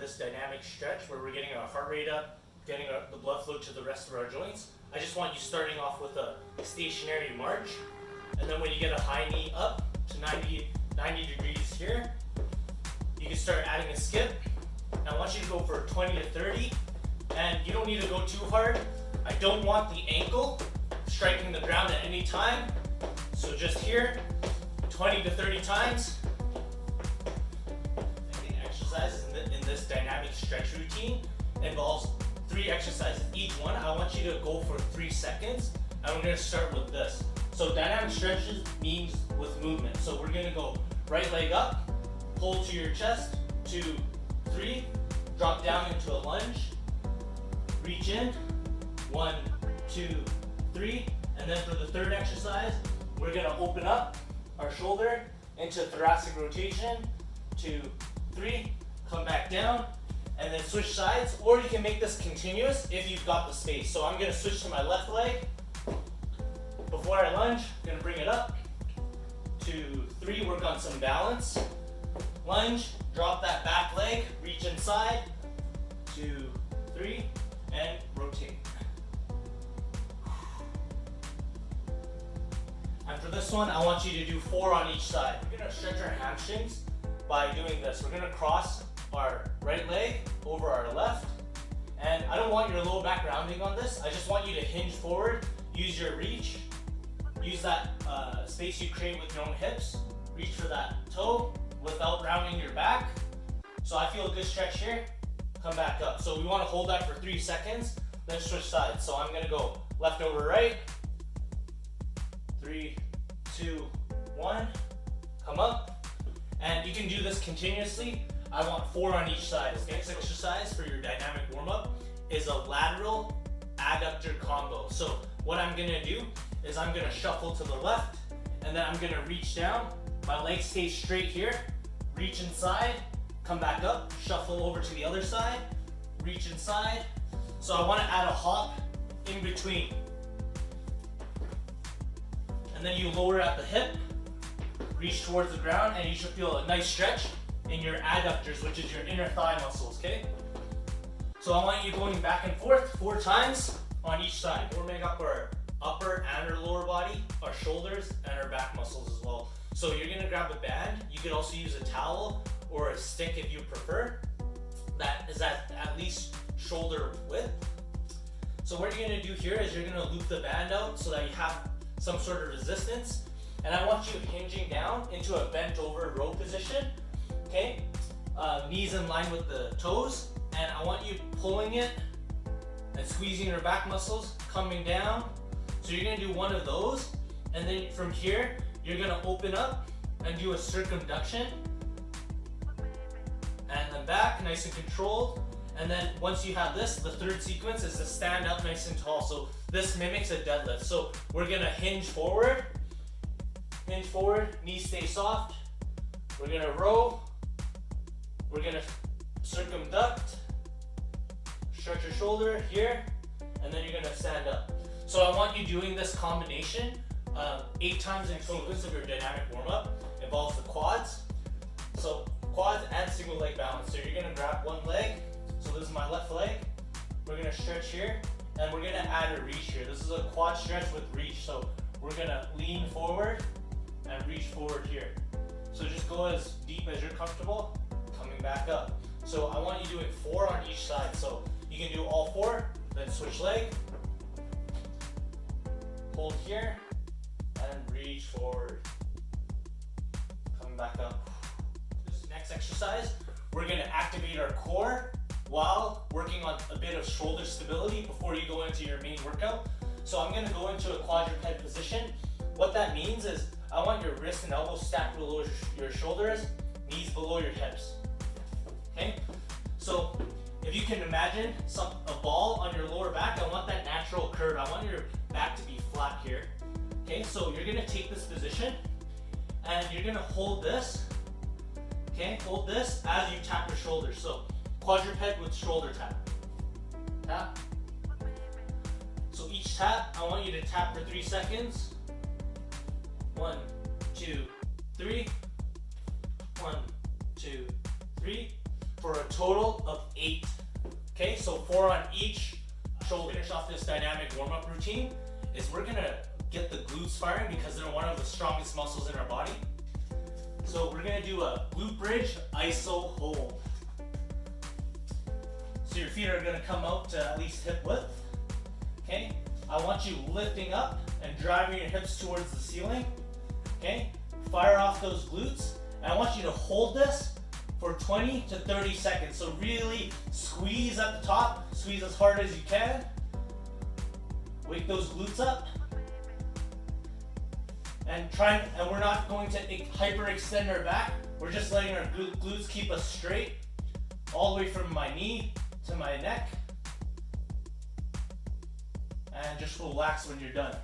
this dynamic stretch where we're getting our heart rate up, getting the blood flow to the rest of our joints. I just want you starting off with a stationary march, and then when you get a high knee up to 90 degrees here, you can start adding a skip. I want you to go for 20 to 30, and you don't need to go too hard. I don't want the ankle striking the ground at any time, so just here, 20 to 30 times. Exercises in this dynamic stretch routine involves 3 exercises. Each one, I want you to go for 3 seconds, and we're going to start with this. So dynamic stretches means with movement. So we're going to go right leg up, pull to your chest, 2, 3, drop down into a lunge, reach in, 1, 2, 3, and then for the third exercise, we're going to open up our shoulder into thoracic rotation, 2, 3, come back down, and then switch sides, or you can make this continuous if you've got the space. So I'm going to switch to my left leg. Before I lunge, I'm going to bring it up, 2, 3, work on some balance, lunge, drop that back leg, reach inside, 2, 3, and rotate. And for this one, I want you to do 4 on each side. We're going to stretch our hamstrings by doing this. We're going to cross our right leg over our left, and I don't want your low back rounding on this. I just want you to hinge forward, use your reach, use that space you create with your own hips, reach for that toe without rounding your back. So I feel a good stretch here, come back up. So we want to hold that for 3 seconds, then switch sides. So I'm going to go left over right, 3, 2, 1, come up. And you can do this continuously. I want 4 on each side. This next exercise for your dynamic warm-up is a lateral adductor combo. So what I'm gonna do is I'm gonna shuffle to the left, and then I'm gonna reach down. My leg stays straight here, reach inside, come back up, shuffle over to the other side, reach inside. So I wanna add a hop in between. And then you lower at the hip, reach towards the ground, and you should feel a nice stretch in your adductors, which is your inner thigh muscles, okay? So I want you going back and forth 4 times on each side. Warming up our upper and our lower body, our shoulders, and our back muscles as well. So you're gonna grab a band. You could also use a towel or a stick if you prefer. That is at least shoulder width. So what you're gonna do here is you're gonna loop the band out so that you have some sort of resistance. And I want you hinging down into a bent over row position, okay? Knees in line with the toes, and I want you pulling it and squeezing your back muscles, coming down. So you're gonna do one of those, and then from here, you're gonna open up and do a circumduction, and then back, nice and controlled. And then once you have this, the third sequence is to stand up nice and tall. So this mimics a deadlift. So we're gonna hinge forward, knees stay soft. We're gonna row, we're gonna circumduct, stretch your shoulder here, and then you're gonna stand up. So I want you doing this combination 8 times in total of your dynamic warm-up. Involves the quads. So quads and single leg balance. So you're gonna grab one leg. So this is my left leg. We're gonna stretch here, and we're gonna add a reach here. This is a quad stretch with reach. So we're gonna lean forward and reach forward here. So just go as deep as you're comfortable, coming back up. So I want you doing 4 on each side. So you can do all 4, then switch leg, hold here, and reach forward, coming back up. This next exercise, we're gonna activate our core while working on a bit of shoulder stability before you go into your main workout. So I'm gonna go into a quadruped position. What that means is I want your wrists and elbows stacked below your shoulders, knees below your hips, okay? So if you can imagine a ball on your lower back, I want that natural curve. I want your back to be flat here, okay? So you're gonna take this position, and you're gonna hold this, okay? Hold this as you tap your shoulders. So quadruped with shoulder tap. Tap. So each tap, I want you to tap for 3 seconds. 1, 2, 3. 1, 2, 3. for a total of 8. Okay, so 4 on each shoulder. Finish off this dynamic warm-up routine is we're gonna get the glutes firing because they're one of the strongest muscles in our body. So we're gonna do a glute bridge iso hold. So your feet are gonna come out to at least hip width. Okay, I want you lifting up and driving your hips towards the ceiling. Okay, fire off those glutes. And I want you to hold this for 20 to 30 seconds. So really squeeze at the top, squeeze as hard as you can. Wake those glutes up. And we're not going to hyperextend our back. We're just letting our glutes keep us straight all the way from my knee to my neck. And just relax when you're done.